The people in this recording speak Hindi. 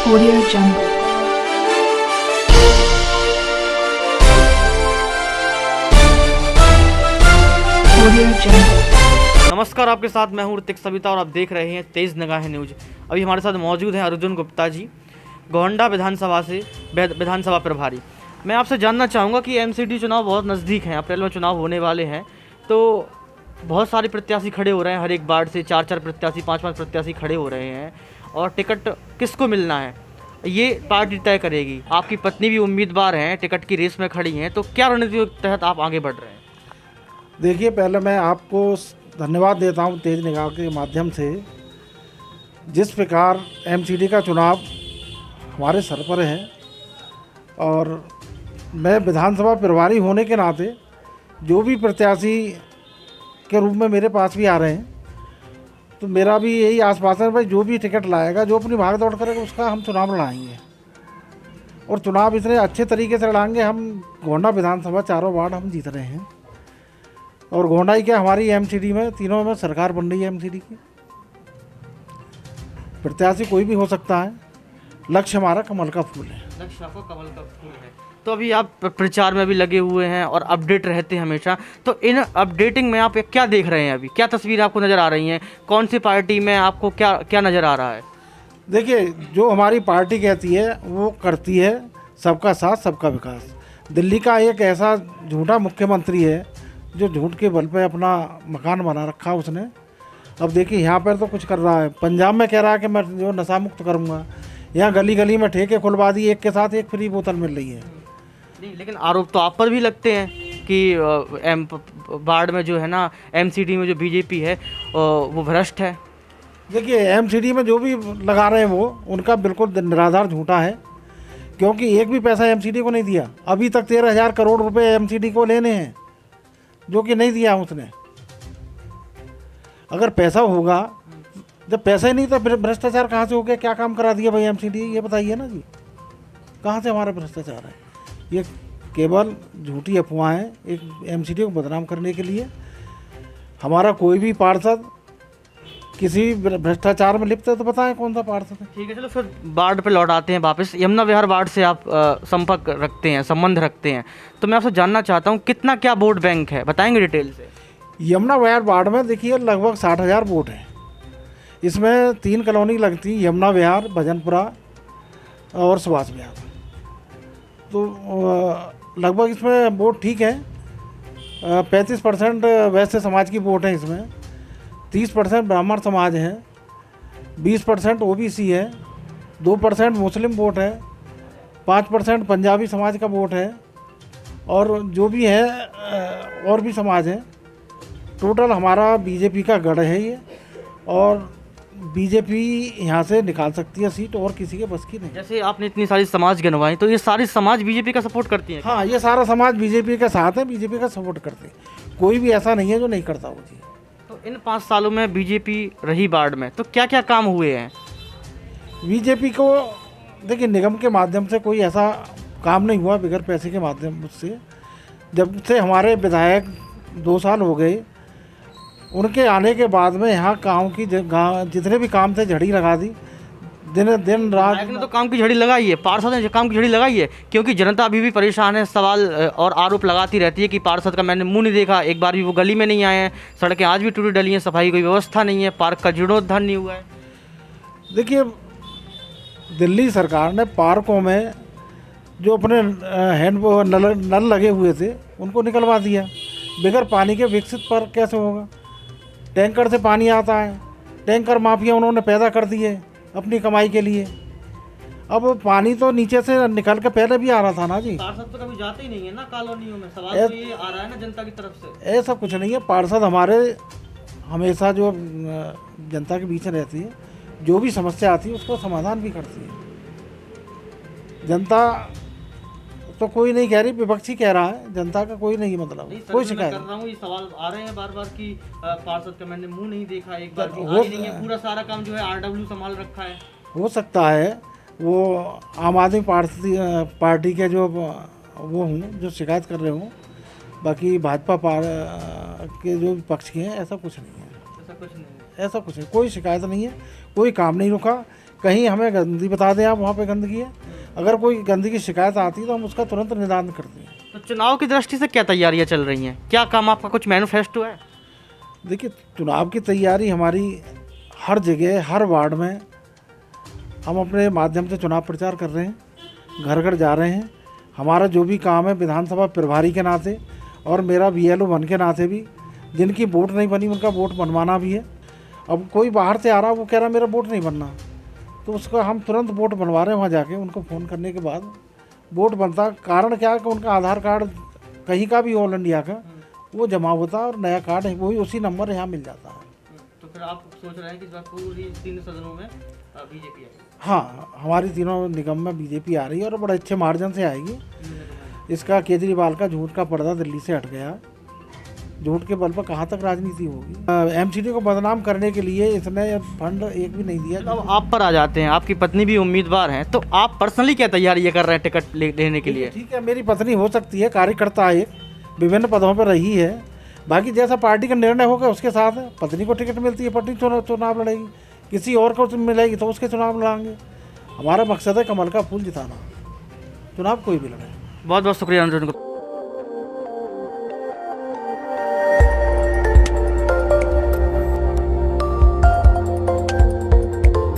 Audio Jungle. Audio Jungle. नमस्कार, आपके साथ मैं हूं ऋतिक सविता और आप देख रहे हैं तेज निगाहें न्यूज। अभी हमारे साथ मौजूद हैं अर्जुन गुप्ता जी, गोंडा विधानसभा से विधानसभा प्रभारी। मैं आपसे जानना चाहूँगा कि एमसीडी चुनाव बहुत नज़दीक हैं, अप्रैल में चुनाव होने वाले हैं, तो बहुत सारे प्रत्याशी खड़े हो रहे हैं। हर एक वार्ड से 4-4 प्रत्याशी, 5-5 प्रत्याशी खड़े हो रहे हैं और टिकट किसको मिलना है ये पार्टी तय करेगी। आपकी पत्नी भी उम्मीदवार हैं, टिकट की रेस में खड़ी हैं, तो क्या रणनीति के तहत आप आगे बढ़ रहे हैं? देखिए, पहले मैं आपको धन्यवाद देता हूं तेज निगाह के माध्यम से। जिस प्रकार एमसीडी का चुनाव हमारे सर पर है और मैं विधानसभा प्रभारी होने के नाते जो भी प्रत्याशी के रूप में मेरे पास भी आ रहे हैं, तो मेरा भी यही आश्वासन है भाई, जो भी टिकट लाएगा, जो अपनी भाग दौड़ करेगा, उसका हम चुनाव लड़ाएंगे। और चुनाव इतने अच्छे तरीके से लड़ाएंगे। हम गोंडा विधानसभा चारों वार्ड हम जीत रहे हैं और गोंडा ही क्या, हमारी एमसीडी में तीनों में सरकार बन रही है। एमसीडी की प्रत्याशी कोई भी हो सकता है। लक्ष्य हमारा कमल का फूल है। लक्ष्य आपको कमल का फूल है। तो अभी आप प्रचार में भी लगे हुए हैं और अपडेट रहते हैं हमेशा, तो इन अपडेटिंग में आप क्या देख रहे हैं? अभी क्या तस्वीर आपको नज़र आ रही हैं? कौन सी पार्टी में आपको क्या क्या नज़र आ रहा है? देखिए, जो हमारी पार्टी कहती है वो करती है। सबका साथ, सबका विकास। दिल्ली का एक ऐसा झूठा मुख्यमंत्री है जो झूठ के बल पे अपना मकान बना रखा उसने। अब देखिए, यहाँ पर तो कुछ कर रहा है। पंजाब में कह रहा है कि मैं जो नशा मुक्त करूँगा। यहाँ गली गली में ठेके खुलवा दी, एक के साथ एक फ्री बोतल मिल रही है। नहीं, लेकिन आरोप तो आप पर भी लगते हैं कि वार्ड में जो है ना, एमसीडी में जो बीजेपी है वो भ्रष्ट है। देखिए, एमसीडी में जो भी लगा रहे हैं वो उनका बिल्कुल निराधार झूठा है, क्योंकि एक भी पैसा एमसीडी को नहीं दिया। अभी तक 13,000 करोड़ रुपए एमसीडी को लेने हैं, जो कि नहीं दिया उसने। अगर पैसा होगा, जब पैसा ही नहीं तो भ्रष्टाचार कहाँ से हो गया? क्या काम करा दिया भाई एमसीडी? ये बताइए ना जी, कहाँ से हमारा भ्रष्टाचार है? ये केवल झूठी अफवाह है एक एमसीडी को बदनाम करने के लिए। हमारा कोई भी पार्षद किसी भ्रष्टाचार में लिप्त है तो बताएं कौन सा पार्षद है। ठीक है, चलो फिर वार्ड पे लौट आते हैं वापस। यमुना विहार वार्ड से आप संपर्क रखते हैं, संबंध रखते हैं, तो मैं आपसे जानना चाहता हूँ कितना क्या वोट बैंक है, बताएंगे डिटेल से? यमुना विहार वार्ड में देखिए लगभग 60,000 वोट हैं। इसमें 3 कॉलोनी लगती है, यमुना विहार, भजनपुरा और सुभाष विहार। तो लगभग इसमें वोट ठीक है। 35% वैश्य समाज की वोट है इसमें, 30% ब्राह्मण समाज है, 20% ओबीसी है, 2% मुस्लिम वोट है, 5% पंजाबी समाज का वोट है और जो भी है और भी समाज है। टोटल हमारा बीजेपी का गढ़ है ये, और बीजेपी यहाँ से निकाल सकती है सीट, और किसी के बस की नहीं। जैसे आपने इतनी सारी समाज गिनवाई, तो ये सारी समाज बीजेपी का सपोर्ट करती है? हाँ, ये सारा समाज बीजेपी के साथ है, बीजेपी का सपोर्ट करते हैं। कोई भी ऐसा नहीं है जो नहीं करता हो जी। तो इन 5 सालों में बीजेपी रही वार्ड में, तो क्या क्या काम हुए हैं? बीजेपी को देखिए, निगम के माध्यम से कोई ऐसा काम नहीं हुआ बगैर पैसे के माध्यम से। जब से हमारे विधायक 2 साल हो गए, उनके आने के बाद में यहाँ गाँव की जितने भी काम थे झड़ी लगा दी। दिन रात ने तो काम की झड़ी लगाई है, पार्षद ने काम की झड़ी लगाई है, क्योंकि जनता अभी भी परेशान है। सवाल और आरोप लगाती रहती है कि पार्षद का मैंने मुंह नहीं देखा, एक बार भी वो गली में नहीं आए हैं, सड़कें आज भी टूटी डली हैं, सफाई कोई व्यवस्था नहीं है, पार्क का जीर्णोद्धार नहीं हुआ है। देखिए, दिल्ली सरकार ने पार्कों में जो अपने नल लगे हुए थे उनको निकलवा दिया। बगैर पानी के विकसित पार्क कैसे होगा? टैंकर से पानी आता है, टैंकर माफिया उन्होंने पैदा कर दिए अपनी कमाई के लिए। अब पानी तो नीचे से निकल के पहले भी आ रहा था ना जी। पार्षद तो कभी जाते ही नहीं है ना कॉलोनियों में, सवाल तो ये आ रहा है ना जनता की तरफ से। ऐसा कुछ नहीं है। पार्षद हमारे हमेशा जो जनता के बीच रहती है, जो भी समस्या आती है उसको समाधान भी करती है। जनता तो कोई नहीं कह रही, विपक्षी कह रहा है, जनता का कोई नहीं मतलब नहीं, कोई शिकायत कर रहा हूँ। ये सवाल आ रहे हैं बार बार कि पार्षद का मैंने मुंह नहीं देखा, एक बार भी आई नहीं है, पूरा सारा काम जो है आरडब्ल्यू संभाल रखा है। हो सकता है वो आम आदमी पार्टी के जो वो हूँ जो शिकायत कर रहे हूँ, बाकी भाजपा के जो पक्ष के हैं, ऐसा कुछ नहीं है। ऐसा कुछ नहीं है, ऐसा कुछ है, कोई शिकायत नहीं है, कोई काम नहीं रुका। कहीं हमें गंदगी बता दें आप वहाँ पे गंदगी है, अगर कोई गंदगी की शिकायत आती है तो हम उसका तुरंत निदान करते हैं। तो चुनाव की दृष्टि से क्या तैयारियां चल रही हैं, क्या काम आपका, कुछ मैनिफेस्टो है? देखिए, चुनाव की तैयारी हमारी हर जगह हर वार्ड में हम अपने माध्यम से चुनाव प्रचार कर रहे हैं, घर घर जा रहे हैं। हमारा जो भी काम है विधानसभा प्रभारी के नाते और मेरा BLO बन के नाते भी, जिनकी वोट नहीं बनी उनका वोट बनवाना भी है। अब कोई बाहर से आ रहा, वो कह रहा मेरा वोट नहीं बनना, तो उसका हम तुरंत वोट बनवा रहे हैं। वहाँ जाके उनको फ़ोन करने के बाद वोट बनता। कारण क्या है कि उनका आधार कार्ड कहीं का भी ऑल इंडिया का वो जमा होता है और नया कार्ड है वही उसी नंबर यहाँ मिल जाता है। तो फिर आप सोच रहे हैं कि इस बार पूरी 3 सदनों में बीजेपी आएगी? हाँ, हमारी तीनों निगम में बीजेपी आ रही है और बड़े अच्छे मार्जिन से आएगी। इसका केजरीवाल का झूठ का पर्दा दिल्ली से हट गया। झूठ के बल पर कहाँ तक राजनीति होगी। MCD को बदनाम करने के लिए इसने फंड एक भी नहीं दिया। अब आप पर आ जाते हैं, आपकी पत्नी भी उम्मीदवार हैं, तो आप पर्सनली क्या तैयारी कर रहे हैं टिकट लेने के लिए? ठीक है, मेरी पत्नी हो सकती है कार्यकर्ता, एक विभिन्न पदों पर रही है। बाकी जैसा पार्टी का निर्णय होगा उसके साथ है। पत्नी को टिकट मिलती है, पत्नी चुनाव लड़ेगी, किसी और को मिलेगी तो उसके चुनाव लड़ाएंगे। हमारा मकसद है कमल का फूल जिताना, चुनाव कोई भी लड़े। बहुत बहुत शुक्रिया अनुज गुप्ता।